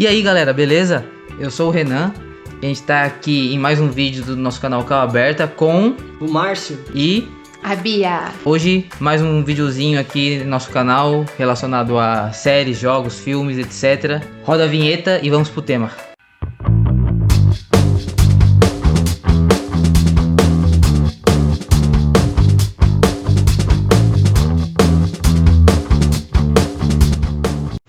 E aí galera, beleza? Eu sou o Renan. A gente tá aqui em mais um vídeo do nosso canal Cal Aberta com o Márcio e a Bia. Hoje mais um videozinho aqui no nosso canal relacionado a séries, jogos, filmes, etc. Roda a vinheta e vamos pro tema.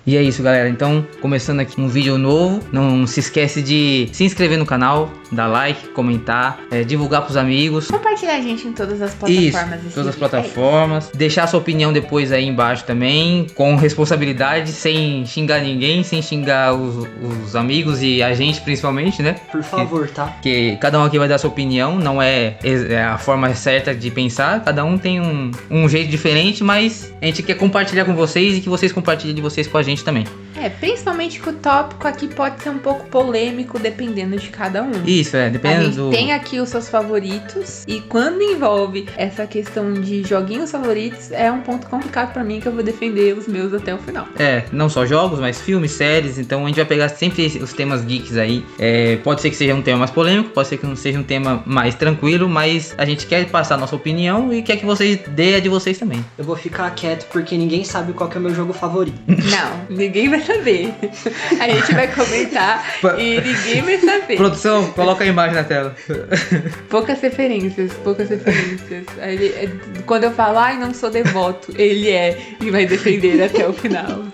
E é isso galera, então começando aqui um vídeo novo, não se esquece de se inscrever no canal, dar like, comentar, divulgar pros amigos. Compartilhar a gente em todas as plataformas. Isso, todas as plataformas, deixar sua opinião depois aí embaixo também, com responsabilidade, sem xingar ninguém, sem xingar os amigos e a gente principalmente, né? Por favor, tá? Porque cada um aqui vai dar sua opinião, não é a forma certa de pensar, cada um tem um jeito diferente, mas a gente quer compartilhar com vocês e que vocês compartilhem de vocês com a gente também. Principalmente que o tópico aqui pode ser um pouco polêmico, dependendo de cada um. Isso, dependendo do... A gente tem aqui os seus favoritos, e quando envolve essa questão de joguinhos favoritos, é um ponto complicado pra mim, que eu vou defender os meus até o final. Não só jogos, mas filmes, séries, então a gente vai pegar sempre os temas geeks aí. Pode ser que seja um tema mais polêmico, pode ser que não seja um tema mais tranquilo, mas a gente quer passar a nossa opinião e quer que vocês dêem a de vocês também. Eu vou ficar quieto porque ninguém sabe qual que é o meu jogo favorito. Não, ninguém vai saber. A gente vai comentar e ninguém vai saber. Produção, coloca a imagem na tela. Poucas referências. Quando eu falar, não sou devoto, ele e vai defender até o final.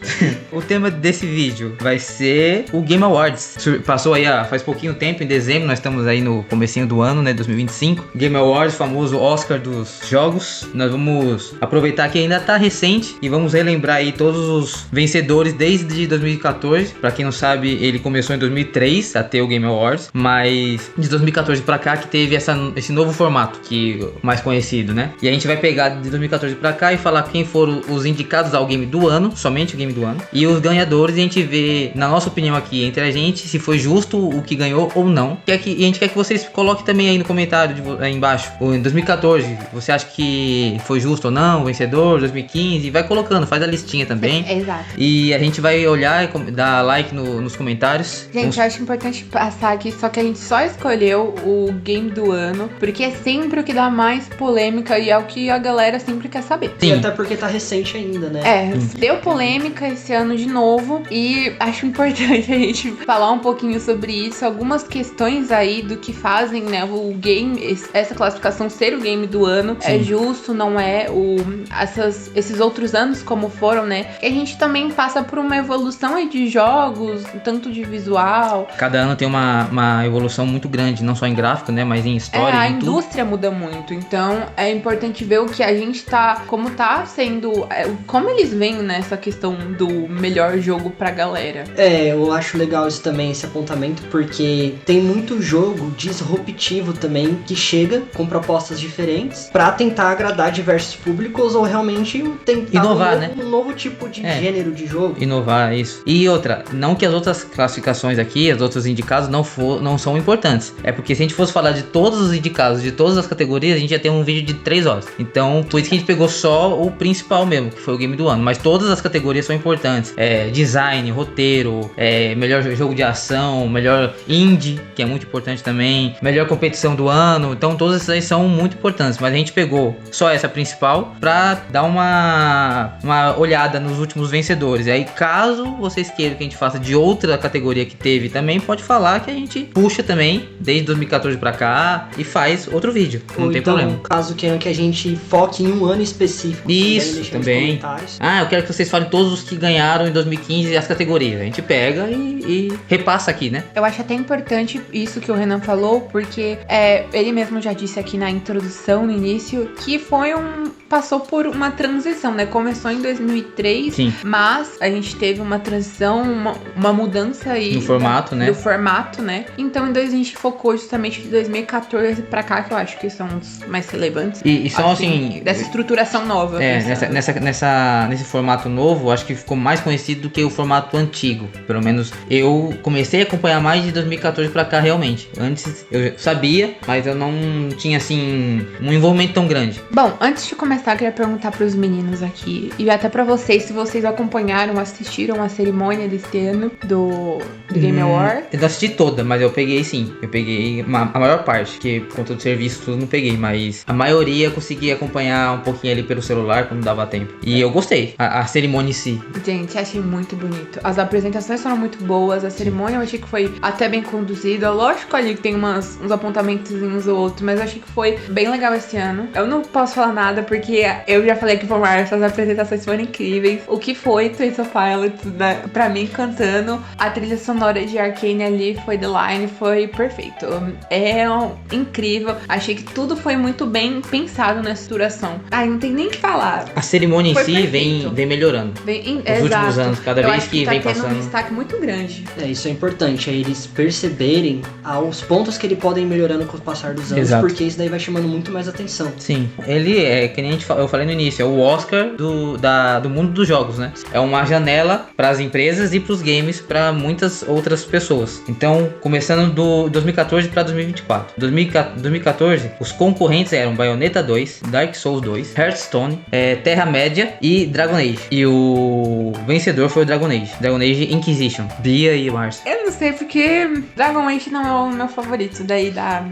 O tema desse vídeo vai ser o Game Awards. Passou aí faz pouquinho tempo, em dezembro, nós estamos aí no comecinho do ano, né, 2025. Game Awards, famoso Oscar dos jogos. Nós vamos aproveitar que ainda tá recente e vamos relembrar aí todos os vencedores desde 2014. Pra quem não sabe, ele começou em 2003 a ter o Game Awards, mas de 2014 pra cá que teve esse novo formato, que mais conhecido, né? E a gente vai pegar de 2014 pra cá e falar quem foram os indicados ao Game do Ano, somente o Game do Ano, e os ganhadores, e a gente vê, na nossa opinião aqui entre a gente, se foi justo o que ganhou ou não. E a gente quer que vocês coloquem também aí no comentário aí embaixo. Em 2014, você acha que foi justo ou não, o vencedor, 2015, vai colocando, faz a listinha também. Exato. E a gente vai olhar e dar like nos comentários. Gente, eu acho importante passar aqui, só que a gente só escolheu o Game do Ano, porque é sempre o que dá mais polêmica e é o que a galera sempre quer saber. Sim. E até porque tá recente ainda, né? Deu polêmica esse ano de novo e acho importante a gente falar um pouquinho sobre isso, algumas questões aí do que fazem, né, o game, essa classificação ser o Game do Ano. Sim. É justo, não é? Esses outros anos como foram, né? E a gente também passa por uma evolução aí de jogos, tanto de visual. Cada ano tem uma evolução muito grande, não só em gráfico, né, mas em história. A indústria muda muito, então é importante ver o que a gente como tá sendo, como eles veem nessa questão do melhor jogo pra galera. Eu acho legal isso também, esse apontamento, porque tem muito jogo disruptivo também que chega com propostas diferentes pra tentar agradar diversos públicos ou realmente tentar inovar, um novo tipo de gênero de jogo. Inovar, isso. E outra, não que as outras classificações aqui, as outros indicados não são importantes. É porque se a gente fosse falar de todos os indicados, de todas as categorias, a gente ia ter um vídeo de 3 horas. Então, por isso que a gente pegou só o principal mesmo, que foi o Game do Ano. Mas todas as categorias são importantes. Design, roteiro, melhor jogo de ação, melhor indie, que é muito importante também, melhor competição do ano. Então, todas essas aí são muito importantes. Mas a gente pegou só essa principal pra dar uma olhada nos últimos vencedores. E aí, caso vocês queiram que a gente faça de outra categoria que teve também, pode falar que a gente puxa também desde 2014 pra cá e faz outro vídeo. Não tem problema. Caso queiram que a gente foque em um ano específico. Isso, também. Eu quero que vocês falem todos os que ganharam em 2015 as categorias. A gente pega e repassa aqui, né? Eu acho até importante isso que o Renan falou, porque ele mesmo já disse aqui na introdução, no início, que passou por uma transição, né? Começou em 2003, sim, mas a gente teve uma transição, uma mudança aí no formato, né? Do formato, né? Então a gente focou justamente de 2014 pra cá, que eu acho que são os mais relevantes. E são assim... Dessa estruturação nova. Nesse formato novo, acho que ficou mais conhecido do que o formato antigo. Pelo menos eu comecei a acompanhar mais de 2014 pra cá, realmente. Antes eu sabia, mas eu não tinha, assim, um envolvimento tão grande. Bom, antes de começar, eu queria perguntar pros meninos aqui, e até pra vocês, se vocês acompanharam, assistiram assistiram a cerimônia desse ano do Game Award? Eu não assisti toda, mas eu peguei sim. Eu peguei a maior parte, que por conta do serviço tudo não peguei, mas a maioria eu consegui acompanhar um pouquinho ali pelo celular quando dava tempo. E eu gostei, a cerimônia em si. Gente, achei muito bonito. As apresentações foram muito boas, a cerimônia eu achei que foi até bem conduzida. Lógico ali que tem uns apontamentozinhos ou outros, mas eu achei que foi bem legal esse ano. Eu não posso falar nada porque eu já falei que essas apresentações foram incríveis. O que foi Trace of Pilot, né, pra mim, cantando a trilha sonora de Arcane ali, foi The Line, foi perfeito. Incrível. Achei que tudo foi muito bem pensado nessa duração. Não tem nem o que falar. A cerimônia em Foi si perfeito. vem melhorando. Nos últimos anos, cada vez que tá vem tendo passando. um destaque muito grande. Isso é importante, é eles perceberem os pontos que ele podem ir melhorando com o passar dos anos, Exato. porque isso daí vai chamando muito mais atenção. Sim, ele é, que nem eu falei no início, é o Oscar do mundo dos jogos, né? É uma janela para as empresas e para os games para muitas outras pessoas. Então, começando do 2014 para 2024. 2014, os concorrentes eram Bayonetta 2, Dark Souls 2, Hearthstone, Terra-média e Dragon Age. E o vencedor foi o Dragon Age Inquisition. Bia e Márcio. Eu não sei porque Dragon Age não é o meu favorito daí da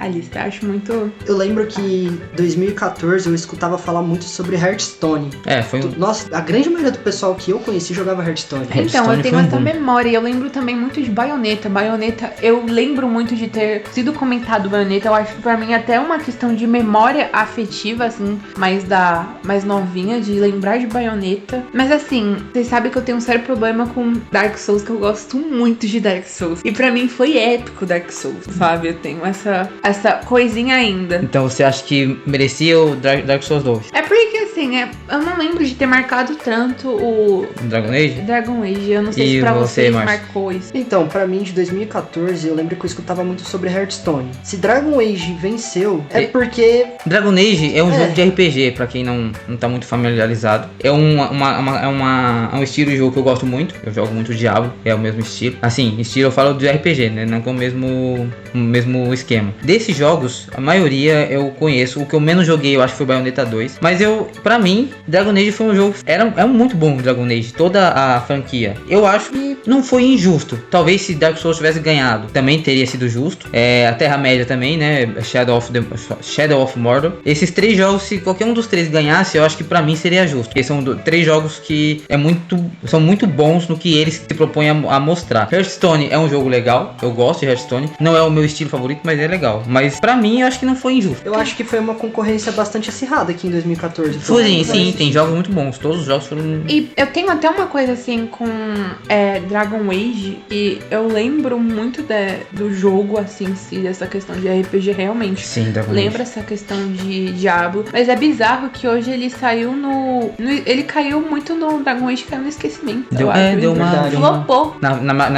lista. Eu acho muito... Eu lembro que em 2014 eu escutava falar muito sobre Hearthstone. Foi um... Nossa, a grande maioria do pessoal que eu conheci jogava Hearthstone. Então, Hearthstone eu tenho foi um essa boom. memória. Eu lembro também muito de Bayonetta. Bayonetta, eu lembro muito de ter sido comentado Bayonetta. Eu acho que pra mim até uma questão de memória afetiva, assim, mais novinha, de lembrar de Bayonetta. Mas assim, vocês sabem que eu tenho um sério problema com Dark Souls, que eu gosto muito de Dark Souls. E pra mim foi épico Dark Souls, sabe? Eu tenho essa coisinha ainda. Então você acha que merecia o Dark Souls 2? É porque assim, eu não lembro de ter marcado tanto o Dragon Age? Dragon Age. Eu não sei E se pra você, vocês Márcio? marcou isso. Então, pra mim, de 2014, eu lembro que eu escutava muito sobre Hearthstone. Se Dragon Age venceu, é porque... Dragon Age é um É. jogo de RPG, pra quem não tá muito familiarizado. É um estilo de jogo que eu gosto muito. Eu jogo muito Diablo, é o mesmo estilo. Assim, estilo eu falo de RPG, né? Não com o mesmo esquema. Desses jogos, a maioria eu conheço. O que eu menos joguei, eu acho que foi Bayonetta 2. Mas pra mim, Dragon Age foi um jogo... É um muito bom Dragon Age, toda a franquia. Eu acho que não foi injusto. Talvez se Dark Souls tivesse ganhado, também teria sido justo. A Terra-média também, né? Shadow of Mordor. Esses três jogos, se qualquer um dos três ganhasse, eu acho que pra mim seria justo. Porque são três jogos que são muito bons no que eles se propõem a mostrar. Hearthstone é um jogo legal, eu gosto de Hearthstone. Não é o meu estilo favorito, mas é legal. Mas pra mim, eu acho que não foi injusto. Eu acho que foi uma concorrência bastante acirrada aqui em 2014. Foi, sim, tem jogos muito bons. Todos os jogos foram... E eu tenho até uma coisa assim com Dragon Age, e eu lembro muito do jogo assim em si, dessa questão de RPG realmente. Sim, Dragon Lembra essa questão de Diablo, mas é bizarro que hoje ele saiu ele caiu muito no Dragon Age, caiu no esquecimento. Deu uma... Flopou. Na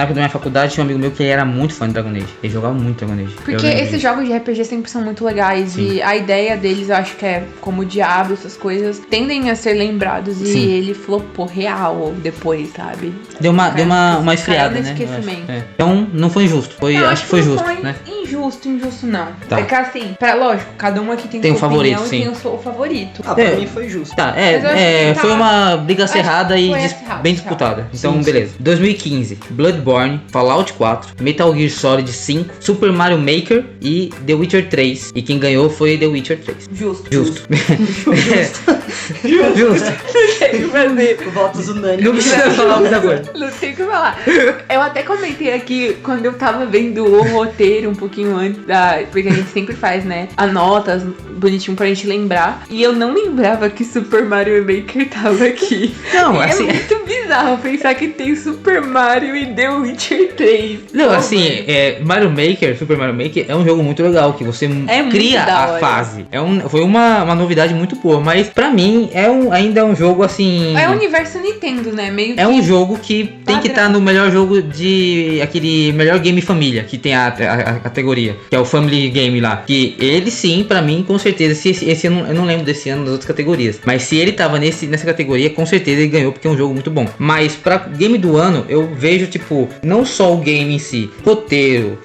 época da minha faculdade tinha um amigo meu que era muito fã de Dragon Age. Ele jogava muito Dragon Age. Porque esses jogos de RPG sempre são muito legais. Sim. E a ideia deles, eu acho que é como o Diablo, essas coisas, tendem a ser lembrados. Sim. E ele flopou real depois, sabe? Deu uma esfriada, caiu no né? esquecimento. Então não foi injusto. Eu Acho que foi justo, foi né? Injusto não. Tá. É que assim, lógico, cada um aqui Tem sua um favorito, opinião sim. e tem o seu favorito. Pra mim foi justo. Tá, Mas eu acho que foi uma briga acho que acirrada e foi acirrado, bem acirrado. disputada. Então, Sim, beleza. 2015, Bloodborne, Fallout 4, Metal Gear Solid 5, Super Mario Maker e The Witcher 3. E quem ganhou foi The Witcher 3. Justo. Justo. Tem que fazer. Votos unânimes. Não precisa falar muita coisa. Não tem o que falar. Eu até comentei aqui quando eu tava vendo o roteiro um pouquinho antes porque a gente sempre faz, né? Anotas bonitinho pra gente lembrar. E eu não lembrava que Super Mario Maker tava aqui. Não, É assim... muito bizarro pensar que tem Super Mario e The Witcher 3. Não, Pô, assim, Mario Maker, Super Mario Maker é um jogo muito legal, que você muito cria da a hora. fase. Foi uma novidade muito boa, mas pra mim ainda é um jogo assim... É o universo Nintendo, né? Meio É que... um jogo que tem que estar no melhor jogo aquele melhor game família, que tem a categoria, que é o Family Game lá. Que ele sim, pra mim, com certeza, se esse ano, eu não lembro desse ano das outras categorias, mas se ele tava nessa categoria, com certeza ele ganhou, porque é um jogo muito bom. Mas pra game do ano, eu vejo, tipo, não só o game em si, roteiro,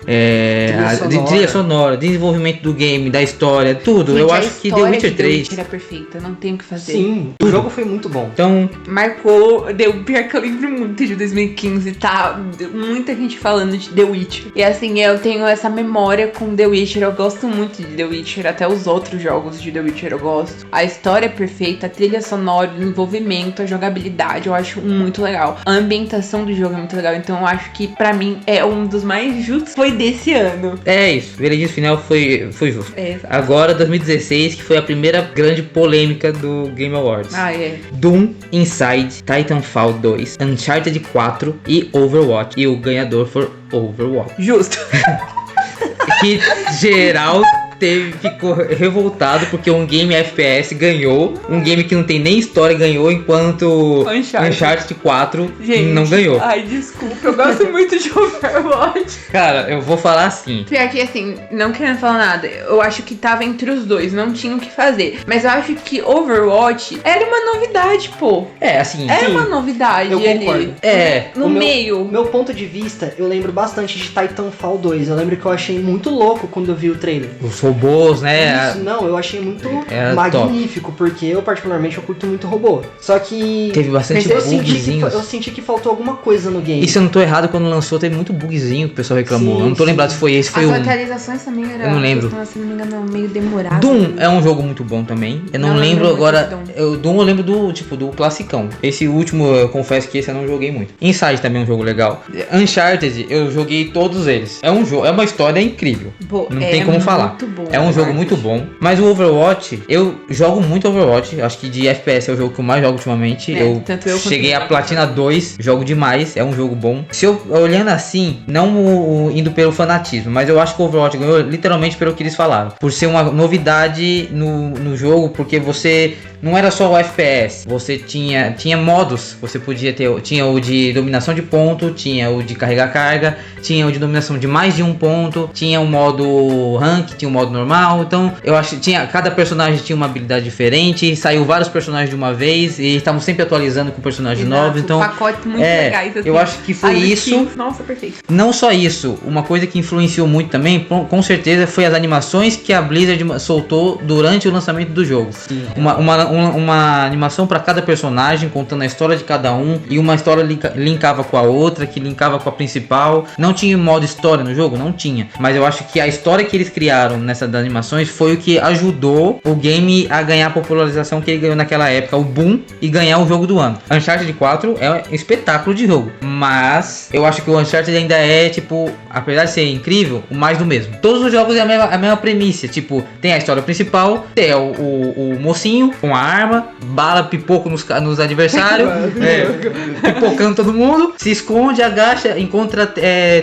trilha sonora, desenvolvimento do game, da história, tudo. Gente, eu acho que The Witcher 3... The Witcher é perfeita, não tem o que fazer. Sim, o jogo foi muito bom. Então... Marcou, pior que eu lembro muito de 2015, tá? Muita gente falando de The Witcher. E assim, eu tenho essa memória com The Witcher, eu gosto muito de The Witcher, até os outros jogos de The Witcher eu gosto. A história é perfeita, a trilha sonora, o envolvimento, a jogabilidade, eu acho muito legal. A ambientação do jogo é muito legal, então eu acho que pra mim é um dos mais justos, foi desse ano. É isso, o veredito final foi justo. É, agora 2016, que foi a primeira grande polêmica do Game Awards. Doom, Inside, Titanfall 2, Uncharted 4 e Overwatch. E o ganhador foi Overwatch. Justo. Que geral ficou revoltado porque um game FPS ganhou, um game que não tem nem história ganhou, enquanto Uncharted 4 não ganhou. Ai, desculpa, eu gosto muito de Overwatch. Cara, eu vou falar assim. Pior que assim, não querendo falar nada, eu acho que tava entre os dois, não tinha o que fazer. Mas eu acho que Overwatch era uma novidade, pô. É, assim. Era uma novidade eu concordo. ali. No meio. Meu ponto de vista, eu lembro bastante de Titanfall 2. Eu lembro que eu achei muito louco quando eu vi o trailer. Os robôs, né? Isso, não, eu achei muito magnífico, porque eu particularmente curto muito robô. Só que teve bastante bugzinhos. Eu senti que faltou alguma coisa no game. E se eu não tô errado, quando lançou teve muito bugzinho que o pessoal reclamou. Sim, eu não tô lembrado se foi esse, foi As atualizações também eram, eu não lembro. Se não me engano, meio demorado. Doom é um jogo muito bom também. Eu não lembro agora. Doom eu lembro do classicão. Esse último, eu confesso que esse eu não joguei muito. Inside também é um jogo legal. Uncharted, eu joguei todos eles. É um jogo, é uma história incrível. Não tem como falar. Bom, é um jogo muito bom. Mas o Overwatch, eu jogo muito Overwatch. Acho que de FPS é o jogo que eu mais jogo ultimamente. Eu cheguei a Platina 2, jogo demais. É um jogo bom. Se eu olhando assim, não indo pelo fanatismo, mas eu acho que o Overwatch ganhou literalmente pelo que eles falaram. Por ser uma novidade no jogo, porque você não era só o FPS. Você tinha modos. Você podia ter. Tinha o de dominação de ponto, tinha o de carregar carga, tinha o de dominação de mais de um ponto, tinha o modo rank, tinha o modo normal. Então eu acho que cada personagem tinha uma habilidade diferente, saiu vários personagens de uma vez e estavam sempre atualizando com personagens novos. Então pacotes muito legais, assim. Eu acho que foi isso. Nossa, perfeito. Não só isso, uma coisa que influenciou muito também, com certeza, foi as animações que a Blizzard soltou durante o lançamento do jogo. Uma animação para cada personagem, contando a história de cada um, e uma história linkava com a outra, que linkava com a principal. Não tinha modo história no jogo? Não tinha. Mas eu acho que a história que eles criaram nessas animações foi o que ajudou o game a ganhar a popularização que ele ganhou naquela época, o boom, e ganhar o jogo do ano. Uncharted 4 é um espetáculo de jogo, mas eu acho que o Uncharted ainda é, tipo, apesar de ser incrível, o mais do mesmo. Todos os jogos é a mesma premissa, tipo, tem a história principal, tem o mocinho com a arma, bala pipoco nos adversários, pipocando todo mundo, se esconde, agacha, encontra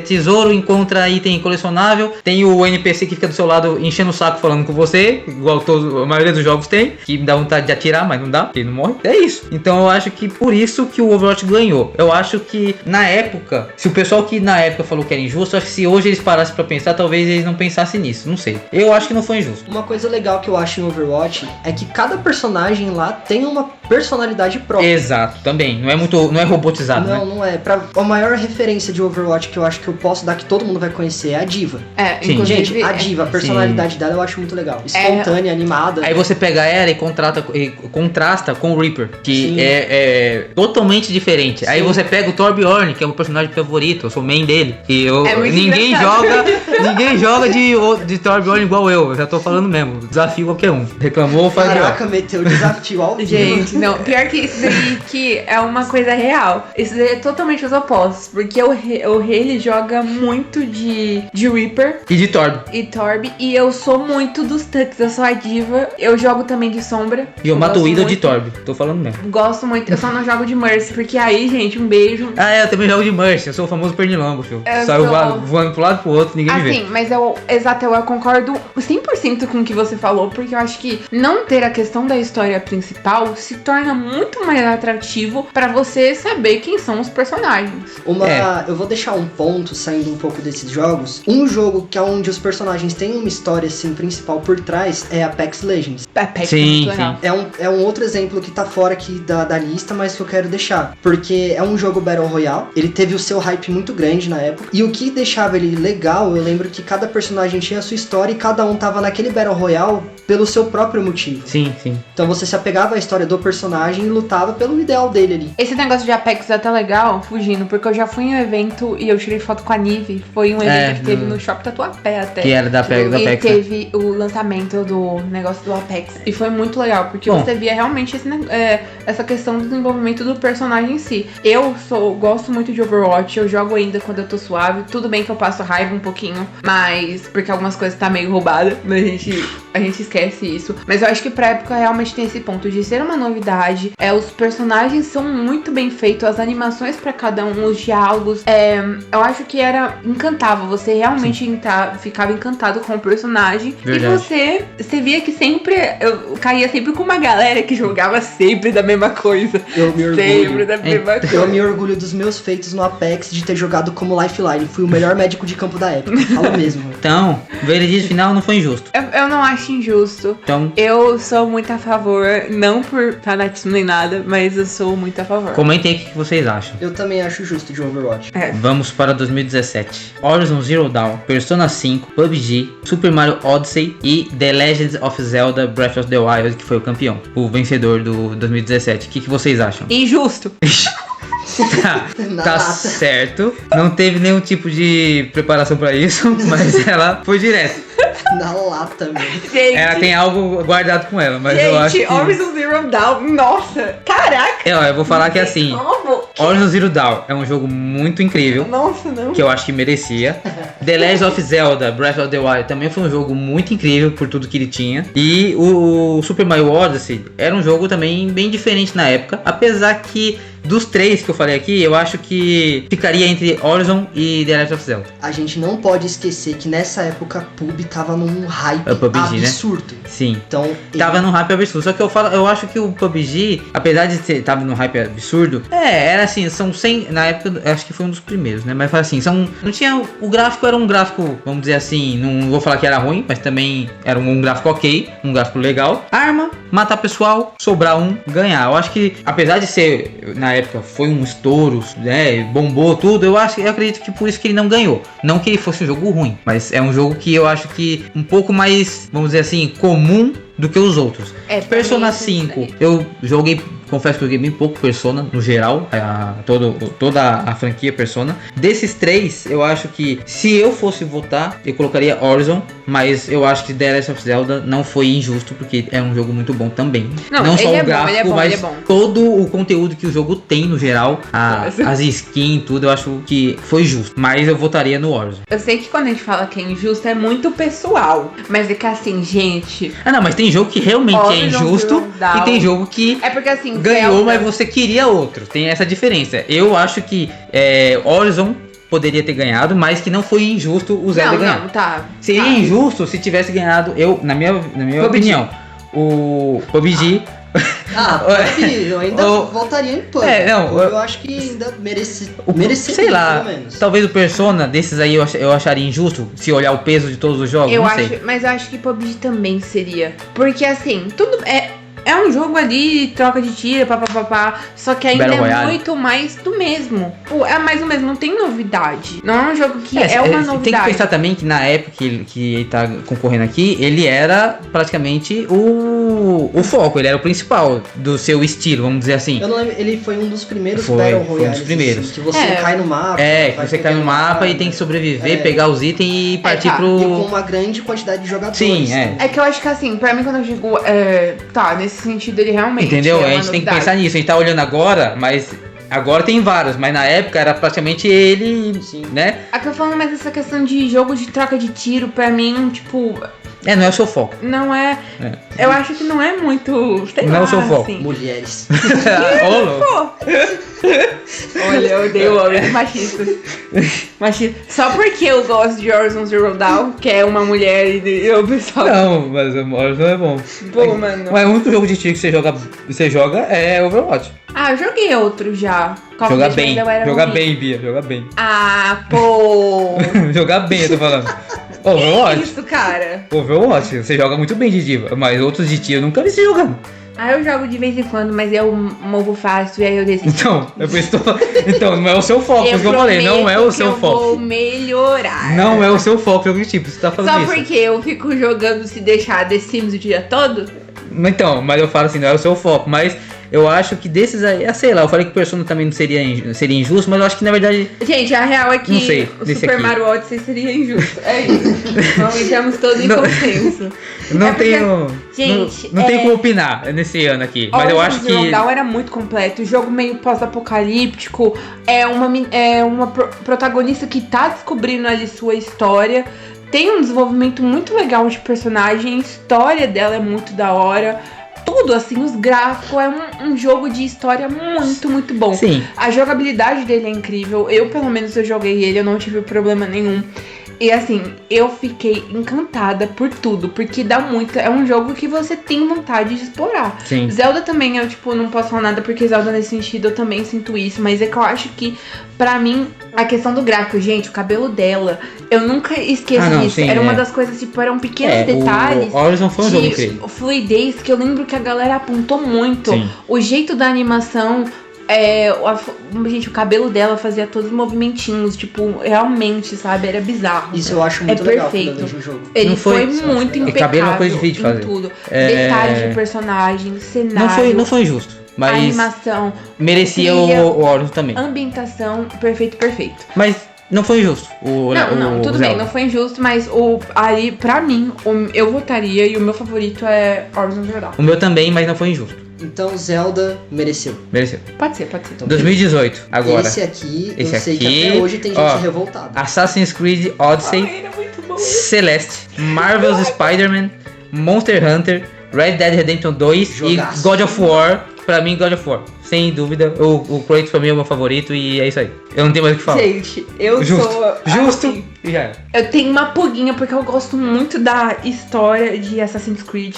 tesouro, encontra item colecionável, tem o NPC que fica do seu lado enchendo o saco falando com você, igual a maioria dos jogos tem, que dá vontade de atirar, mas não dá, porque ele não morre. É isso. Então eu acho que por isso que o Overwatch ganhou. Eu acho que na época, se o pessoal que na época falou que era injusto, acho que se hoje eles parassem pra pensar, talvez eles não pensassem nisso, não sei. Eu acho que não foi injusto. Uma coisa legal que eu acho em Overwatch é que cada personagem lá tem uma personalidade própria. Exato, também. Não é robotizado, né? Não é. A maior referência de Overwatch que eu acho que eu posso dar, que todo mundo vai conhecer, é a Diva. Gente, a Diva, a personalidade dela eu acho muito legal. Espontânea, animada. Aí você pega ela e contrasta com o Reaper, que é totalmente diferente. Sim. Aí você pega o Torbjorn, que é o meu personagem favorito, eu sou main dele. E ninguém joga de Torbjorn igual eu já tô falando mesmo. Desafio qualquer um. Reclamou, faz igual. Caraca, meteu o desafio ao vivo. Gente, não, pior que isso daí que é uma coisa real. Isso daí é totalmente os opostos, porque o Rei ele joga muito de Reaper e de Torb. E eu sou muito dos tanques, eu sou a diva. Eu jogo também de sombra. E eu mato o gosto Widow de muito. Torb. Tô falando mesmo. Gosto muito, eu só não jogo de Mercy, porque aí, gente, um beijo. Ah, eu também jogo de Mercy. Eu sou o famoso pernilongo, filho. Só eu voando pro lado e pro outro, ninguém me vê. Assim, mas eu concordo 100% com o que você falou, porque eu acho que não ter a questão da história principal se torna muito mais atrativo pra você saber quem são os personagens. Eu vou deixar um ponto, saindo um pouco desses jogos. Um jogo que é onde os personagens têm uma história assim principal por trás é Apex Legends. Apex Sim, é muito legal. É um outro exemplo que tá fora aqui da lista, mas que eu quero deixar. Porque é um jogo Battle Royale, ele teve o seu hype muito grande na época. E o que deixava ele legal, eu lembro que cada personagem tinha a sua história e cada um tava naquele Battle Royale pelo seu próprio motivo. Sim, sim. Então você se apegava à história do personagem e lutava pelo ideal dele ali. Esse negócio de Apex é até legal, fugindo, porque eu já fui em um evento e eu tirei foto com a Nive. Foi um evento que teve no Shopping Tatuapé até. Que era da Apex. E teve o lançamento do negócio do Apex. E foi muito legal, porque você via realmente essa questão do desenvolvimento do personagem em si. Eu gosto muito de Overwatch, eu jogo ainda quando eu tô suave. Tudo bem que eu passo raiva um pouquinho, mas porque algumas coisas tá meio roubada, mas a gente esquece isso. Mas eu acho que pra época realmente tem esse ponto de ser uma novidade. Os personagens são muito bem feitos, as animações pra cada um, os diálogos. Eu acho que encantava. Você realmente ficava encantado com o personagem. Verdade. E você via que sempre eu caía sempre com uma galera que jogava sempre da mesma coisa. Eu me orgulho. Sempre da mesma coisa. Eu me orgulho dos meus feitos no Apex de ter jogado como Lifeline. Fui o melhor médico de campo da época. Falo mesmo. Então, o veredito final não foi injusto. Eu não acho injusto. Então, Eu sou muito a favor, não por fanatismo nem nada, mas eu sou muito a favor. comentem aí o que vocês acham. Eu também acho justo de Overwatch. Vamos para 2017. Horizon Zero Dawn, Persona 5, PUBG, Super Mario Odyssey e The Legend of Zelda Breath of the Wild, que foi o campeão, o vencedor do 2017. O que vocês acham? Injusto. Tá certo. Não teve nenhum tipo de preparação pra isso, mas ela foi direto. Na lata, mesmo. Gente, Ela tem algo guardado com ela, mas eu acho que... Horizon Zero Dawn, nossa, caraca. Eu vou falar que assim, Como? Horizon Zero Dawn é um jogo muito incrível, Nossa, não. que eu acho que merecia. The Legend of Zelda Breath of the Wild também foi um jogo muito incrível por tudo que ele tinha. E o Super Mario Odyssey era um jogo também bem diferente na época, apesar que dos três que eu falei aqui, eu acho que ficaria entre Horizon e The Legend of Zelda. A gente não pode esquecer que nessa época a PUBG tava num hype PUBG, absurdo. Né? Sim. Então, Tava num hype absurdo. Só que eu acho que o PUBG, apesar de tava num hype absurdo, era assim, são 100, na época, eu acho que foi um dos primeiros, né? Mas assim, não tinha, o gráfico era um gráfico, vamos dizer assim, não vou falar que era ruim, mas também era um gráfico ok, um gráfico legal. Arma, matar pessoal, sobrar um, ganhar. Eu acho que, apesar de ser, na época, foi um estouro, né? Bombou tudo, eu acredito que por isso que ele não ganhou. Não que ele fosse um jogo ruim, mas é um jogo que eu acho que um pouco mais, vamos dizer assim, comum do que os outros. Persona 5, eu joguei, confesso que eu joguei bem pouco Persona, no geral, toda a franquia Persona. Desses três, eu acho que se eu fosse votar, eu colocaria Horizon, mas eu acho que The Legend of Zelda não foi injusto, porque é um jogo muito bom também. Não só o bom, gráfico, mas todo o conteúdo que o jogo tem no geral, as skins, tudo, eu acho que foi justo. Mas eu votaria no Horizon. Eu sei que quando a gente fala que é injusto, é muito pessoal, mas é que assim, gente... não, mas tem jogo que realmente é injusto e tem jogo que é porque assim, ganhou, mas você queria outro. Tem essa diferença. Eu acho que Horizon poderia ter ganhado, mas que não foi injusto o Zelda ganhar. Não, tá. Seria injusto se tivesse ganhado, na minha opinião, o PUBG. Eu ainda voltaria em PUBG. Eu acho que ainda mereceria, sei lá, pelo menos. Talvez o Persona desses aí eu acharia injusto, se olhar o peso de todos os jogos, sei. Mas eu acho que PUBG também seria. Porque assim, tudo é um jogo ali, troca de tiro, papapá, só que ainda é muito mais do mesmo. É mais do mesmo, não tem novidade. Não é um jogo que é uma novidade. Tem que pensar também que na época que ele tá concorrendo aqui, ele era praticamente o foco, ele era o principal do seu estilo, vamos dizer assim. Eu não lembro, ele foi um dos primeiros Battle Royale. Foi um dos primeiros. Assim, que você cai no mapa. Que você cai no mapa e tem que sobreviver, pegar os itens e partir pro... E com uma grande quantidade de jogadores. Sim, É que eu acho que assim, pra mim quando eu digo, nesse sentido ele realmente entendeu? A gente tem que pensar nisso, a gente tá olhando agora, mas Agora tem vários, mas na época era praticamente ele, Sim. né? Aqui eu falando mais dessa questão de jogo de troca de tiro, pra mim, tipo, Não é o seu foco. não é. Eu acho que não é muito. Sei Não é lá, o seu foco. assim. Mulheres. Ô, louco. Olha, eu odeio homens machistas. Machista. Só porque eu gosto de Horizon Zero Dawn, que é uma mulher e o pessoal. Não, mas o Horizon é bom. Pô, mano. Mas o único jogo de tiro que você joga é Overwatch. Ah, eu joguei outro já. Call of Jogar Duty, bem, mas eu era jogar horrível. bem, Bia, jogar bem. Ah, pô. Jogar bem, eu tô falando. Que Overwatch. isso, cara? Overwatch, você joga muito bem de diva, mas outros de tiro eu nunca vi você jogando. Ah, eu jogo de vez em quando, mas eu movo fácil e aí eu desisto. Então, é por isso que eu tô... Então, não é o seu foco, por isso que eu falei, não é o seu eu foco. vou melhorar. Não é o seu foco, jogo de tipo, você tá falando Só isso. porque eu fico jogando se deixar The Sims o dia todo? Então, mas eu falo assim, não é o seu foco, mas eu acho que desses aí, sei lá, eu falei que o Persona também não seria injusto, mas eu acho que na verdade... Gente, a real é que Não sei, o desse Super aqui. Mario Odyssey seria injusto. É isso. Então estamos todos em Não. consenso. Não É porque, tenho... gente, não tenho como opinar nesse ano aqui, mas eu acho que... Zero Dawn era muito completo. O jogo meio pós-apocalíptico. É uma protagonista que tá descobrindo ali sua história. Tem um desenvolvimento muito legal de personagem. A história dela é muito da hora. Tudo, assim, os gráficos. É um jogo de história muito, muito bom. Sim. A jogabilidade dele é incrível. Eu, pelo menos, eu joguei ele. Eu não tive problema nenhum. E assim, eu fiquei encantada por tudo, porque dá muito. É um jogo que você tem vontade de explorar. Sim. Zelda também, eu tipo, não posso falar nada porque Zelda nesse sentido eu também sinto isso, mas é que eu acho que, pra mim, a questão do gráfico, gente, o cabelo dela, eu nunca esqueço disso. Sim, era uma das coisas, tipo, eram pequenos detalhes. O Horizon foi um jogo de incrível. fluidez que eu lembro que a galera apontou muito. Sim. O jeito da animação. Gente, o cabelo dela fazia todos os movimentinhos, tipo, realmente, sabe? Era bizarro. Isso eu acho muito legal quando eu perfeito. vejo o jogo. Ele Não foi foi- muito E impecável cabelo é uma coisa difícil de fazer. em tudo. É- Detalhes de personagem, cenário, Não foi injusto, mas animação, merecia trilha, o Horizon também. ambientação, perfeito. Mas não foi injusto. Não, tudo bem, não foi injusto, mas aí, pra mim, eu votaria e o meu favorito é Horizon Zero Dawn. O meu também, mas não foi injusto. Então Zelda mereceu. Mereceu. Pode ser. Então, 2018, agora. Esse aqui, eu Esse sei aqui, que até hoje tem gente ó, revoltada. Assassin's Creed Odyssey, Ai, era muito bom. Celeste, Marvel's Spider-Man, Monster Hunter, Red Dead Redemption 2 Jogaço. e God of War. Pra mim, God of War. Sem dúvida, o Kratos pra mim é o meu favorito e é isso aí. Eu não tenho mais o que falar. Gente, eu Justo. sou... Justo. assim, E já era. eu tenho uma pulguinha porque eu gosto muito da história de Assassin's Creed.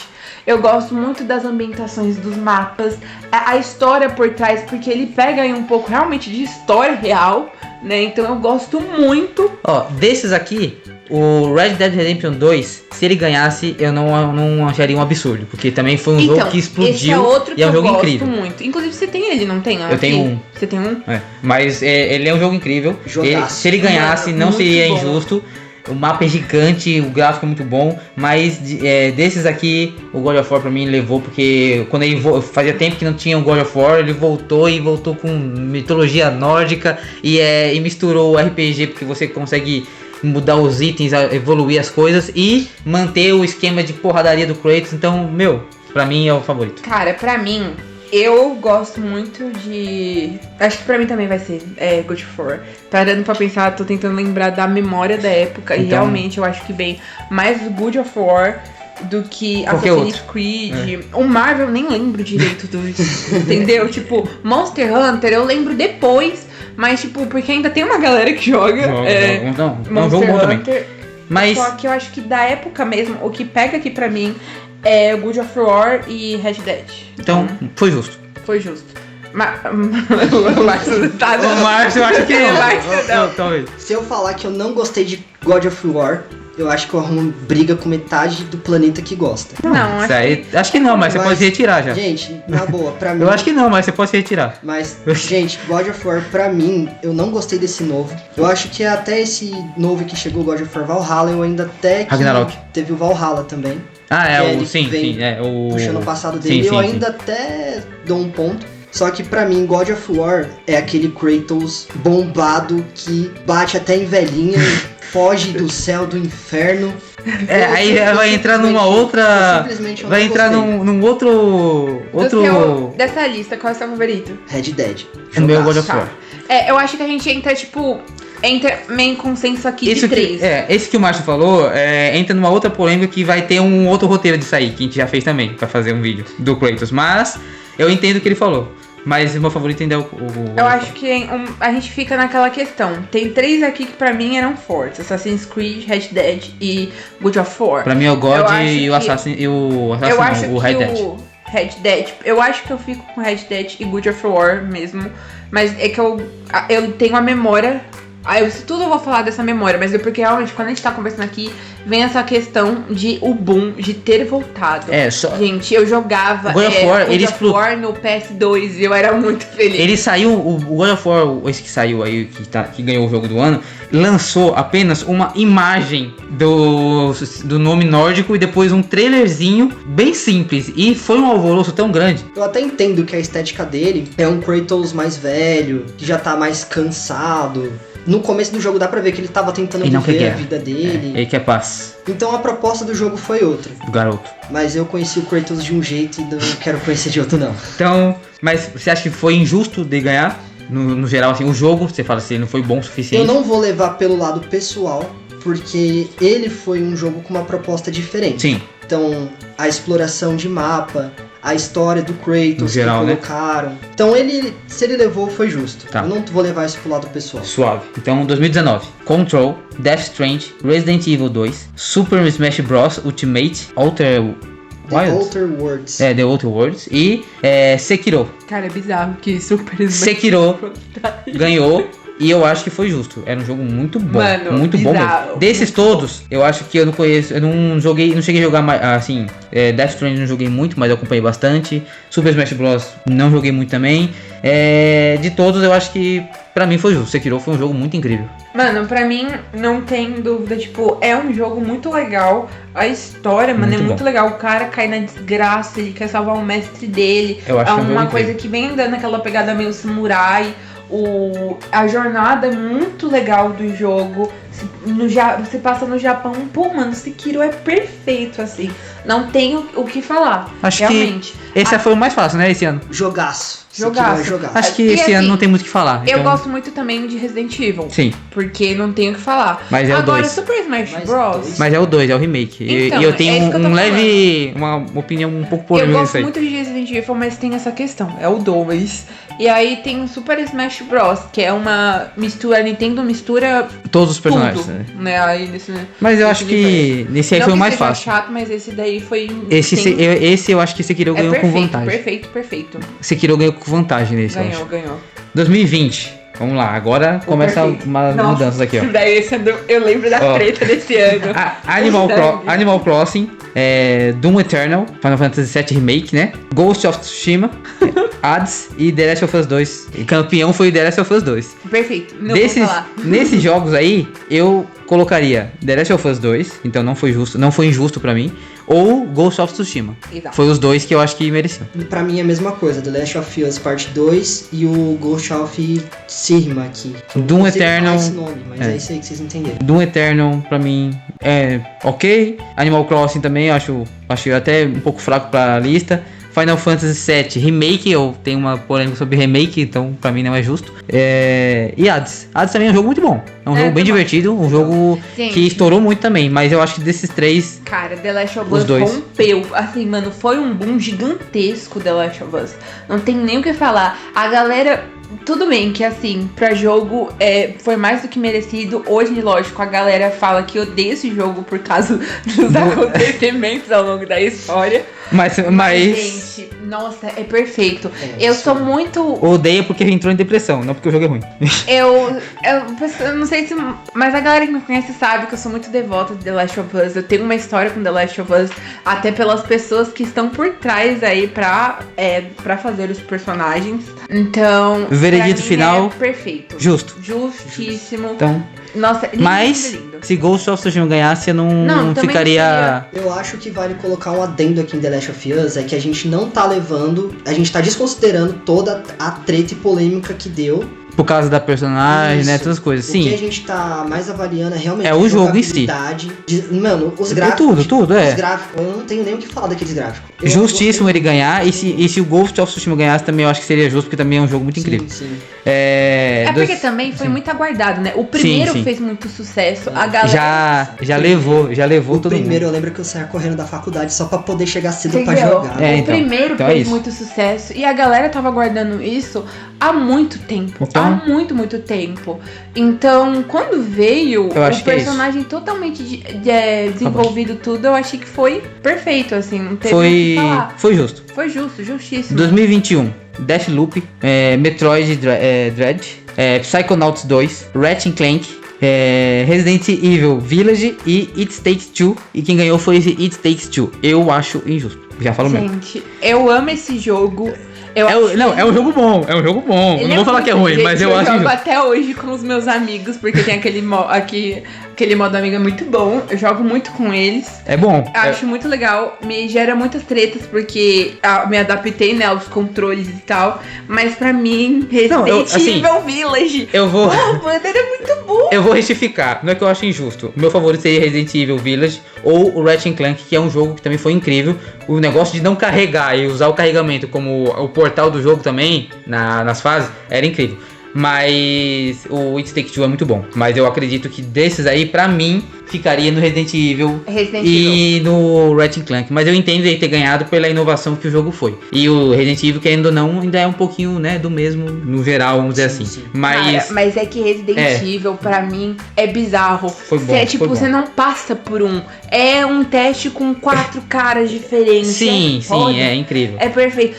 Eu gosto muito das ambientações dos mapas, a história por trás, porque ele pega aí um pouco realmente de história real, né? Então eu gosto muito. Ó, desses aqui, o Red Dead Redemption 2, se ele ganhasse, eu não acharia um absurdo. Porque também foi um jogo que explodiu esse é outro que e é um eu jogo gosto incrível. muito. Inclusive você tem ele, não tem? Eu tenho um. Você tem um? É, mas ele é um jogo incrível. Jogaço. Se ele ganhasse, não Muito seria bom. injusto. O mapa é gigante, o gráfico é muito bom. Mas desses aqui, o God of War pra mim levou. Porque quando ele fazia tempo que não tinha o God of War, ele voltou e voltou com mitologia nórdica. E misturou o RPG, porque você consegue mudar os itens, evoluir as coisas. E manter o esquema de porradaria do Kratos. Então, pra mim é o favorito. Cara, pra mim, eu gosto muito de... Acho que pra mim também vai ser God of War. Parando pra pensar, tô tentando lembrar da memória da época. E Então- realmente eu acho que vem mais o God of War do que Qualquer Assassin's Creed. O Marvel eu nem lembro direito do... entendeu? Tipo, Monster Hunter eu lembro depois. Mas tipo, porque ainda tem uma galera que joga. Não, é um jogo Monster bom também. Hunter. Mas Só que eu acho que da época mesmo, o que pega aqui pra mim é God of War e Red Dead. então, foi justo. Foi justo. O Márcio tá O Márcio, eu acho que O não. Márcio não. Talvez. Se eu falar que eu não gostei de God of War, eu acho que eu arrumo briga com metade do planeta que gosta. Não, Isso aí, acho que não, mas você Mas- pode se retirar já. Gente, na boa, pra mim... Eu acho que não, mas você pode se retirar. Mas, gente, God of War, pra mim, eu não gostei desse novo. Eu acho que até esse novo que chegou, God of War Valhalla, eu ainda até que Ragnarok. teve o Valhalla também. Ah, Ele sim, vem o... Puxando o passado Sim, dele, sim, eu sim. ainda até dou um ponto. Só que pra mim, God of War é aquele Kratos bombado que bate até em velhinha. foge do céu, do inferno. Aí vai entrar numa outra. Simplesmente eu Vai não entrar gostei. num outro. Dessa lista, qual é o seu favorito? Red Dead. O meu God of Tá. War. Eu acho que a gente entra, tipo... Entra meio em consenso aqui Isso de 3. esse que o Márcio falou entra numa outra polêmica que vai ter um outro roteiro disso aí, que a gente já fez também, pra fazer um vídeo do Kratos. Mas eu entendo o que ele falou. Mas o meu favorito ainda é o Eu acho que a gente fica naquela questão. Tem 3 aqui que pra mim eram fortes: Assassin's Creed, Red Dead e God of War. Pra mim é o God e o que- Assassin e o Assassin Eu acho não, o que Red Dead. o Red Dead, eu acho que eu fico com Red Dead e God of War mesmo. Mas é que eu tenho a memória. Tudo eu vou falar dessa memória, mas é porque realmente quando a gente tá conversando aqui, vem essa questão de o boom de ter voltado. Gente, eu jogava God of War, God of War no PS2 e eu era muito feliz. Ele saiu, o God of War, esse que saiu aí, que ganhou o jogo do ano, lançou apenas uma imagem do nome nórdico e depois um trailerzinho bem simples. E foi um alvoroço tão grande. Eu até entendo que a estética dele é um Kratos mais velho, que já tá mais cansado. No começo do jogo dá pra ver que ele tava tentando viver a vida dele. Ele quer paz. Então a proposta do jogo foi outra. Do garoto. Mas eu conheci o Kratos de um jeito e não quero conhecer de outro não. Então, mas você acha que foi injusto de ganhar? No geral, assim, o jogo, você fala assim, não foi bom o suficiente? Eu não vou levar pelo lado pessoal, porque ele foi um jogo com uma proposta diferente. Sim. Então, a exploração de mapa, a história do Kratos no geral, que colocaram. Né? Então, se ele levou, foi justo. Tá. Eu não vou levar isso pro lado pessoal. Suave. Então, 2019. Control, Death Stranding, Resident Evil 2, Super Smash Bros. Ultimate, The Outer Worlds. The Outer Worlds e Sekiro. Cara, é bizarro que Super Sekiro ganhou. E eu acho que foi justo. Era um jogo muito bom. Mano, muito bizarro, bom mesmo. Desses todos, eu acho que eu não conheço. Eu não cheguei a jogar mais. Assim, Death Stranding não joguei muito, mas eu acompanhei bastante. Super Smash Bros. Não joguei muito também. De todos, eu acho que pra mim foi justo. Sekiro foi um jogo muito incrível. Mano, pra mim, não tem dúvida. Tipo, é um jogo muito legal. A história, mano, é muito legal. O cara cai na desgraça, ele quer salvar o mestre dele. Eu acho é que é um uma jogo coisa incrível. que vem dando aquela pegada meio samurai. A jornada é muito legal do jogo. Você passa no Japão, pô, mano, Sekiro é perfeito, assim. Não tenho o que falar. Acho realmente. que esse foi o mais fácil, né, esse ano? Jogaço. Jogaço. Acho que E esse assim, ano não tem muito o que falar. Eu então... gosto muito também de Resident Evil. Sim. Porque não tenho o que falar. Mas é o Agora, 2. Super Smash Bros. Mas é o 2, é o remake. Então, e eu tenho é isso que eu tô uma opinião um pouco polêmica Eu nisso gosto aí. muito de Resident Evil, mas tem essa questão. É o 2. E aí tem o Super Smash Bros. Que é uma mistura. A Nintendo mistura Todos os personagens. tudo, Né? né? Aí nesse, Mas eu acho que nesse aí não foi o que mais seja fácil. chato, mas esse daí foi... Esse eu acho que Sekiro ganhou com vantagem. Perfeito. Sekiro ganhou com vantagem nesse, eu acho. Ganhou. 2020. Vamos lá, agora começa umas mudanças aqui, ó. Daí eu lembro da treta desse ano. Animal Crossing, Doom Eternal, Final Fantasy VII Remake, né? Ghost of Tsushima, Hades e The Last of Us 2. E campeão foi The Last of Us 2. Perfeito, não vou falar. Nesses jogos aí, eu colocaria The Last of Us 2, então não foi injusto pra mim, ou Ghost of Tsushima. Exato. Foi os dois que eu acho que mereciam. Pra mim é a mesma coisa, The Last of Us Part 2 e o Ghost of Tsushima aqui. Doom Eternal. Esse nome, mas é isso aí que vocês entenderam. Doom Eternal, pra mim, é ok. Animal Crossing também, eu acho até um pouco fraco pra lista. Final Fantasy VII Remake, eu tenho uma polêmica sobre remake, então pra mim não é justo. E Hades. Hades também é um jogo muito bom. É um jogo bem divertido, um jogo que estourou muito também. Mas eu acho que desses três... Cara, The Last of Us rompeu. Assim, mano, foi um boom gigantesco The Last of Us. Não tem nem o que falar. A galera... Tudo bem que, assim, pra jogo foi mais do que merecido. Hoje, lógico, a galera fala que odeia esse jogo por causa dos acontecimentos ao longo da história. Mas gente, nossa, é perfeito. Eu sou muito... Odeia porque entrou em depressão, não porque o jogo é ruim. Eu não sei se... Mas a galera que me conhece sabe que eu sou muito devota de The Last of Us. Eu tenho uma história com The Last of Us, até pelas pessoas que estão por trás aí pra fazer os personagens. Então... Veredito final... É perfeito. Justíssimo. Então... Nossa, mas lindo. Se Ghost of Tsushima ganhasse, eu não ficaria... Eu acho que vale colocar um adendo aqui em The Last of Us, é que a gente não tá levando, a gente tá desconsiderando toda a treta e polêmica que deu Por causa da personagem, né? Isso. Todas as coisas. O que a Sim. gente tá mais avaliando é realmente É o jogo em si. jogabilidade. Mano, os gráficos. Tudo, Os gráficos, eu não tenho nem o que falar daqueles gráficos. Eu Justíssimo ele gostei ganhar. muito. E se o Ghost of Tsushima ganhasse também, eu acho que seria justo, porque também é um jogo muito incrível. Sim. É porque também foi muito aguardado, né? O primeiro sim. fez muito sucesso. A galera. Já levou O todo primeiro, mundo. eu lembro que eu saía correndo da faculdade só pra poder chegar cedo pra Entendeu? jogar. É, O então. primeiro Então é fez isso. muito sucesso e a galera tava aguardando isso há muito tempo. Então- Há muito tempo. Então, quando veio Eu acho o que é personagem totalmente desenvolvido tudo, eu achei que foi perfeito, assim. Não teve o que falar. Foi justo. Foi justo, justíssimo. 2021, Deathloop, Metroid Dread, Psychonauts 2, Ratchet Clank, Resident Evil Village e It Takes Two. E quem ganhou foi esse It Takes Two. Eu acho injusto. Já falo mesmo. Gente, eu amo esse jogo. É um jogo bom. Eu não vou falar que é ruim, mas eu acho jogo injusto. até hoje com os meus amigos, porque tem aquele modo amigo é muito bom. Eu jogo muito com eles. É bom. Acho muito legal, me gera muitas tretas porque me adaptei, né, aos controles e tal, mas pra mim, Resident Evil Village, Eu vou. mano, era muito bom. Eu vou retificar, não é que eu acho injusto. O meu favorito seria Resident Evil Village ou o Ratchet Clank, que é um jogo que também foi incrível. O negócio de não carregar e usar o carregamento como o portal do jogo também, nas fases, era incrível. Mas o It Takes Two é muito bom. Mas eu acredito que desses aí, pra mim, ficaria no Resident Evil e no Ratchet Clank. Mas eu entendo ele ter ganhado pela inovação que o jogo foi. E o Resident Evil, querendo ou não, ainda é um pouquinho, né, do mesmo, no geral, vamos dizer assim. Sim. Mas... Cara, mas é que Resident Evil, pra mim, é bizarro. Foi bom, Tipo, foi bom. você não passa por um. É um teste com 4 caras diferentes. Sim, foda. é incrível. É perfeito.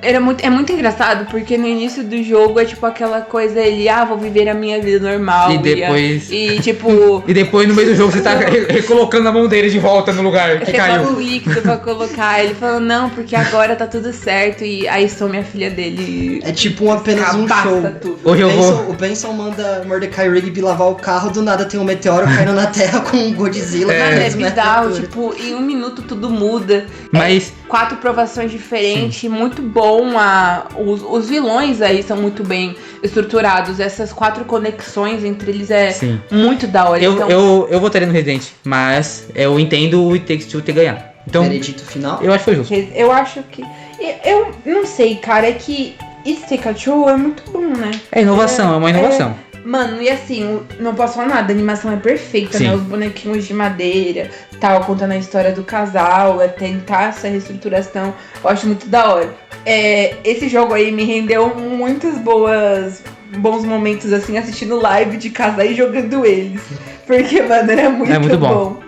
É muito engraçado, porque no início do jogo é tipo aquela coisa, vou viver a minha vida normal. E depois... E tipo... E depois no meio do jogo você tá recolocando a mão dele de volta no lugar que Você caiu. bota o líquido pra colocar. Ele falou, não, porque agora tá tudo certo. E aí some a filha dele. É tipo apenas um Passa show. tudo. Hoje eu vou... O Benson manda Mordecai Rigby lavar o carro, do nada tem um meteoro caindo na Terra com um Godzilla. Mano, é mesmo, né? bizarro, tipo, em 1 minuto tudo muda. Mas... 4 provações diferentes, muito bom. Os vilões aí são muito bem estruturados. Essas 4 conexões entre eles Sim. muito da hora. Eu votaria no Resident, mas eu entendo o It Takes Two ter ganhado. Então, Veredito final. eu acho que foi justo. Eu acho que... Eu não sei, cara, é que It Takes Two é muito bom, né? É inovação, é uma inovação. Mano, e assim, não posso falar nada, a animação é perfeita, Sim. né? Os bonequinhos de madeira, tal, contando a história do casal, tentar essa reestruturação, eu acho muito da hora. Esse jogo aí me rendeu muitos bons momentos, assim, assistindo live de casais e jogando eles. Porque, mano, era muito bom.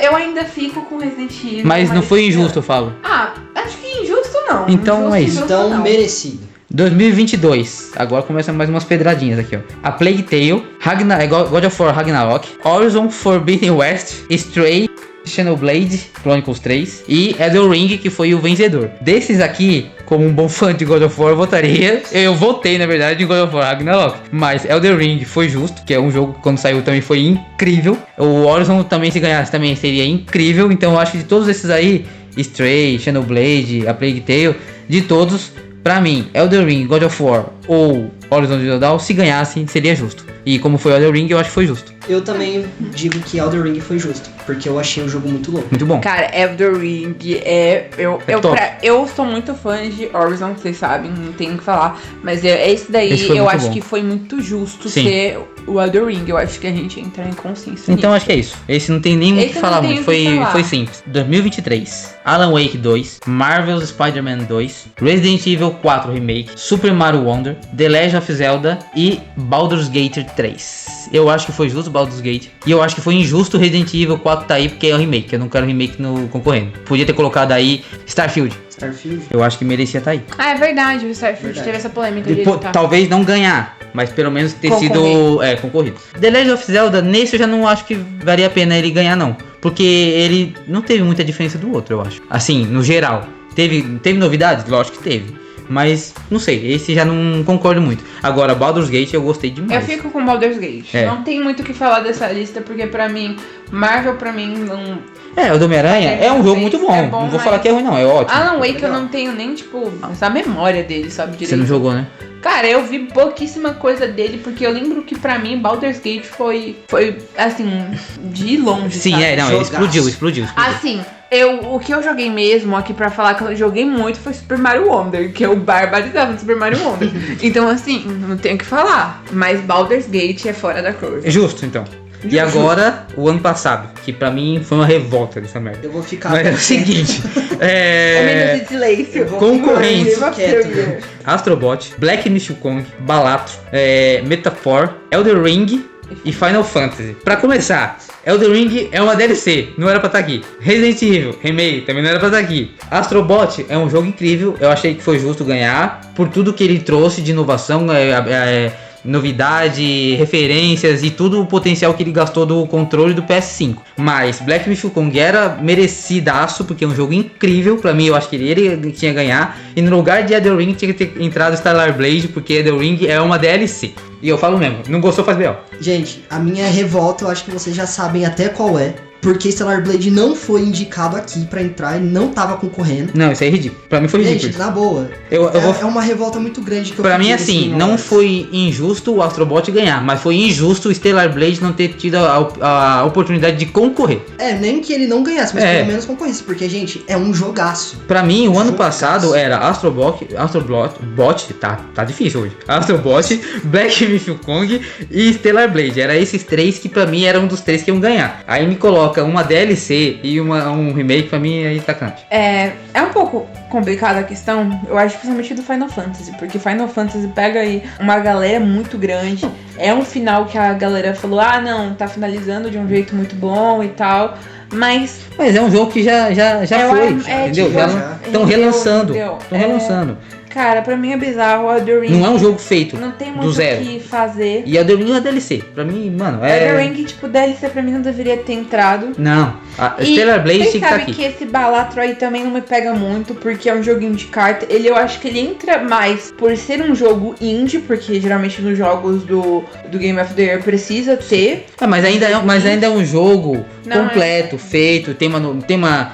Eu ainda fico com Resident Evil. Mas não foi injusto, eu falo. Acho que injusto não. Então é isso. Então, não. merecido. 2022, agora começam mais umas pedradinhas aqui, ó. A Plague Tale, God of War Ragnarok, Horizon Forbidden West, Stray, Xenoblade Chronicles 3 e Elden Ring, que foi o vencedor. Desses aqui, como um bom fã de God of War, eu votei, na verdade, em God of War Ragnarok. Mas Elden Ring foi justo, que é um jogo que quando saiu também foi incrível. O Horizon também, se ganhasse, também seria incrível. Então eu acho que de todos esses aí, Stray, Xenoblade, a Plague Tale, de todos... Pra mim, Elden Ring, God of War ou Horizon Zero Dawn, se ganhassem, seria justo. E como foi Elden Ring, eu acho que foi justo. Eu também digo que Elden Ring foi justo, porque eu achei o jogo muito louco. Muito bom. Cara, Elden Ring eu sou muito fã de Horizon, vocês sabem, não tem o que falar. Mas esse daí eu acho que foi muito justo ser o Elden Ring. Eu acho que a gente entra em consciência Então nisso. acho que é isso. Esse não tem nem muito o que falar muito. Foi simples. 2023, Alan Wake 2, Marvel's Spider-Man 2, Resident Evil 4 Remake, Super Mario Wonder, The Legend of Zelda e Baldur's Gate 3. Eu acho que foi justo Baldur's Gate. E eu acho que foi injusto Resident Evil 4 tá aí, porque é o remake. Eu não quero remake no concorrendo. Podia ter colocado aí Starfield. Eu acho que merecia estar aí. É verdade, o Starfield teve essa polêmica de talvez não ganhar, mas pelo menos ter sido concorrido. The Legend of Zelda, nesse eu já não acho que valia a pena ele ganhar, não. Porque ele não teve muita diferença do outro, eu acho. Assim, no geral. Teve novidades? Lógico que teve. mas não sei, esse já não concordo muito. Agora, Baldur's Gate eu gostei demais. Eu fico com Baldur's Gate. Não tem muito o que falar dessa lista, porque pra mim, Marvel pra mim não... O do Homem-Aranha é um jogo muito bom. Não vou falar que é ruim não, é ótimo. Alan Wake eu não tenho nem, tipo, essa memória dele, sabe, direito. Você não jogou, né? Cara, eu vi pouquíssima coisa dele, porque eu lembro que pra mim Baldur's Gate foi assim, de longe, Sim, sabe? Ele explodiu. Assim, o que eu joguei mesmo aqui pra falar que eu joguei muito foi Super Mario Wonder, que eu barbarizava no Super Mario Wonder. Então, assim, não tenho o que falar. Mas Baldur's Gate é fora da curva. Justo, então. E agora, o ano passado, que pra mim foi uma revolta dessa merda. Eu vou ficar... Mas é o seguinte, Minuto de silêncio. Concorrentes. Quieto. Astrobot, Black Myth Wukong, Balatro, Metaphor, Elden Ring e Final Fantasy. Pra começar, Elden Ring é uma DLC, não era pra estar aqui. Resident Evil, Remake, também não era pra estar aqui. Astrobot é um jogo incrível, eu achei que foi justo ganhar, por tudo que ele trouxe de inovação, novidade, referências e tudo o potencial que ele gastou do controle do PS5. Mas Black Myth Wukong era merecidaço, porque é um jogo incrível. Pra mim, eu acho que ele tinha que ganhar. E no lugar de Elden Ring tinha que ter entrado Stellar Blade, porque Elden Ring é uma DLC. E eu falo mesmo, não gostou, faz B.O. Gente, a minha revolta, eu acho que vocês já sabem até qual é. Porque Stellar Blade não foi indicado aqui pra entrar, ele não tava concorrendo. Não, isso aí é ridículo. Pra mim foi ridículo. Gente, na boa. É uma revolta muito grande que eu Pra mim, assim, não foi injusto o Astrobot ganhar, mas foi injusto o Stellar Blade não ter tido a oportunidade de concorrer. Nem que ele não ganhasse, mas pelo menos concorresse. Porque, gente, é um jogaço. Pra mim, o ano passado era Astrobot, tá difícil hoje. Astrobot, Black Myth Wukong e Stellar Blade. Era esses três que pra mim eram um dos três que iam ganhar. Aí me coloca uma DLC e um remake, pra mim aí tá cante. É um pouco complicada a questão, eu acho, principalmente do Final Fantasy, porque Final Fantasy pega aí uma galera muito grande, é um final que a galera falou, não, tá finalizando de um jeito muito bom e tal, mas é um jogo que já foi, entendeu? Estão relançando. Cara, pra mim é bizarro, o Elden Ring... Não é um jogo feito não tem do muito zero. o que fazer. E Elden Ring é DLC. Pra mim, mano, Elden Ring, tipo, DLC pra mim não deveria ter entrado. Não, a Stellar Blade tinha que estar aqui. Você sabe que esse Balatro aí também não me pega muito, porque é um joguinho de carta. Eu acho que ele entra mais por ser um jogo indie, porque geralmente nos jogos do Game of the Year precisa ter. Mas ainda é um jogo completo, feito, tem uma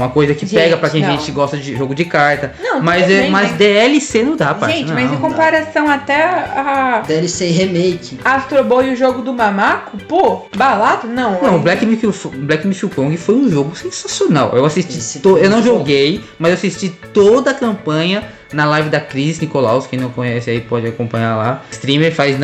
coisa que pega pra quem a gente gosta de jogo de carta. Não, mas DLC não dá, parça. Gente, mas em comparação até a DLC remake, Astro Boy e o jogo do Mamaco, Balatro, não. Não, Black Myth Wukong foi um jogo sensacional. Eu assisti, eu não joguei, mas eu assisti toda a campanha na live da Cris Nicolaus. Quem não conhece aí pode acompanhar lá. Streamer faz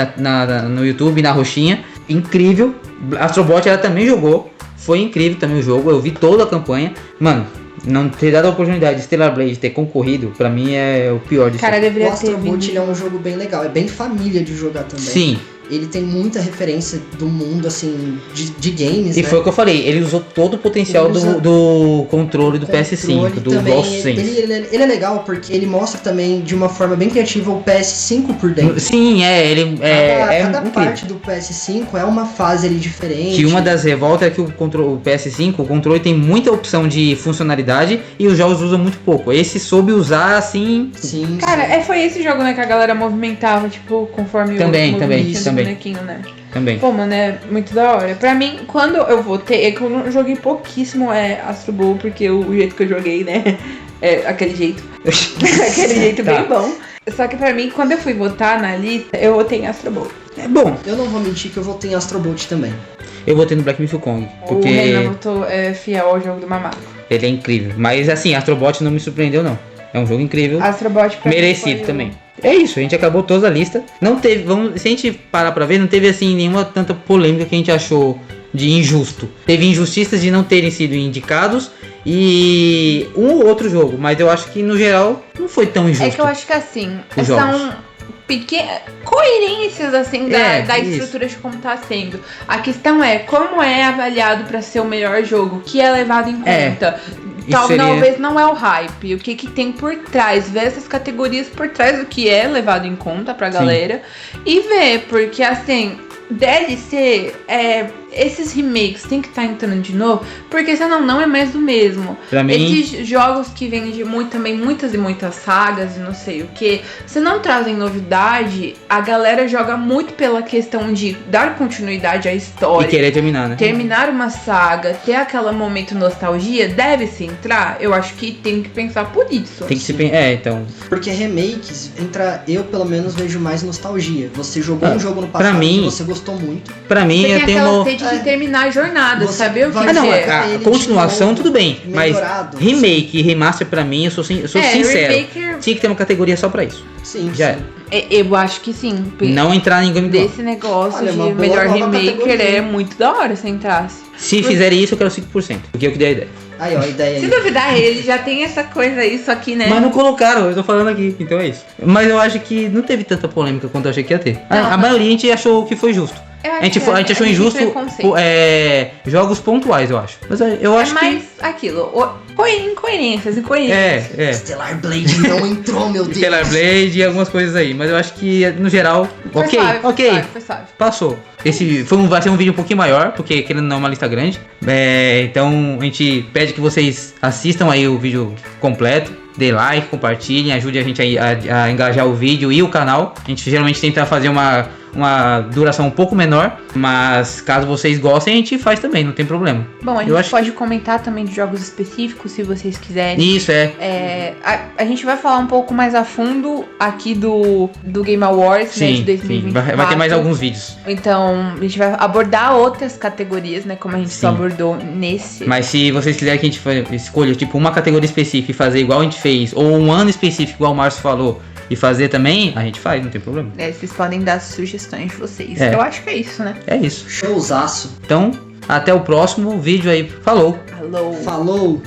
no YouTube, na roxinha. Incrível. Astrobot ela também jogou. Foi incrível também o jogo. Eu vi toda a campanha. Mano, não ter dado a oportunidade de Stellar Blade ter concorrido, pra mim é o pior de Cara, deveria ter. O Astrobot é um jogo bem legal. É bem família de jogar também. Sim. Ele tem muita referência do mundo, assim, de games, E foi o que eu falei, ele usou todo o potencial do controle do PS5, do DualSense. Ele é legal porque ele mostra também, de uma forma bem criativa, o PS5 por dentro. Sim, cada parte do PS5 é uma fase ali diferente. Que uma das revoltas é que o PS5, o controle tem muita opção de funcionalidade e os jogos usam muito pouco. Esse soube usar, assim... Sim, cara, foi esse jogo, né, que a galera movimentava, tipo, conforme também. bonequinho, né? Também. Pô, mano, é muito da hora. Pra mim, quando eu votei, é que eu não joguei pouquíssimo Astro Ball, porque o jeito que eu joguei, né? É aquele jeito. Aquele jeito bem bom. Só que pra mim, quando eu fui votar na lista, eu votei em Astro Ball. É bom. Eu não vou mentir que eu votei em Astro Ball também. Eu votei no Black Myth Wukong, porque... O Renan votou fiel ao jogo do Mamaco. Ele é incrível. Mas assim, Astrobot não me surpreendeu, não. É um jogo incrível. Astrobot pra merecido também. É isso, a gente acabou toda a lista. Não teve, se a gente parar pra ver, não teve assim nenhuma tanta polêmica que a gente achou de injusto. Teve injustiças de não terem sido indicados e um ou outro jogo, mas eu acho que no geral não foi tão injusto. É que eu acho que assim, são pequenas coerências assim da estrutura de como tá sendo. A questão é como é avaliado pra ser o melhor jogo, que é levado em conta. Talvez não é o hype, o que tem por trás, ver essas categorias por trás do que é levado em conta pra galera. E ver, porque assim, DLC esses remakes tem que estar entrando de novo, porque senão não é mais do mesmo. Pra mim... Esses jogos que vêm de também muitas e muitas sagas e não sei o que, se não trazem novidade, a galera joga muito pela questão de dar continuidade à história. E querer terminar, né? Terminar uma saga, ter aquele momento nostalgia, deve-se entrar? Eu acho que tem que pensar por isso. Tem que se pensar. Então. Porque remakes, eu pelo menos vejo mais nostalgia. Você jogou um jogo no passado pra mim, que você gostou muito. Pra mim, você eu tem tenho aquela sede de terminar a jornada, saber o que vai é. A continuação, novo, tudo bem. melhorado, Mas remake e remaster, pra mim, eu sou sincero. Remaker... Tinha que ter uma categoria só pra isso. Sim, Já sim. Eu acho que sim. Não entrar em Game Boy. Desse negócio Olha, de uma boa melhor nova remaker categoria. é muito da hora se entrasse. Se fizerem isso, eu quero 5%. Porque eu que dei a ideia. Aí, ó, a ideia Se aí. duvidar, ele já tem essa coisa aí, só que, né? Mas não colocaram, eu tô falando aqui, então é isso. Mas eu acho que não teve tanta polêmica quanto eu achei que ia ter. A maioria a gente achou que foi justo. A gente achou injusto jogos pontuais, eu acho. Mas eu acho mais aquilo, incoerências. É. Stellar Blade não entrou, meu Deus. Stellar Blade e algumas coisas aí. Mas eu acho que, no geral, Foi suave. passou. Esse vai ser um vídeo um pouquinho maior, porque querendo não é uma lista grande. Então a gente pede que vocês assistam aí o vídeo completo. Dê like, compartilhem, ajude a gente a engajar o vídeo e o canal. A gente geralmente tenta fazer uma duração um pouco menor, mas caso vocês gostem, a gente faz também, não tem problema. Bom, a gente pode comentar também de jogos específicos, se vocês quiserem. Isso, a gente vai falar um pouco mais a fundo aqui do Game Awards, sim, né, de 2024. Sim, vai ter mais alguns vídeos. Então, a gente vai abordar outras categorias, né, como a gente só abordou nesse. Mas se vocês quiserem que a gente escolha, tipo, uma categoria específica e fazer igual a gente fez, ou um ano específico, igual o Márcio falou, e fazer também, a gente faz, não tem problema. Vocês podem dar sugestões de vocês. Eu acho que é isso, né? É isso. Showzaço. Então, até o próximo vídeo aí. Falou! Falou!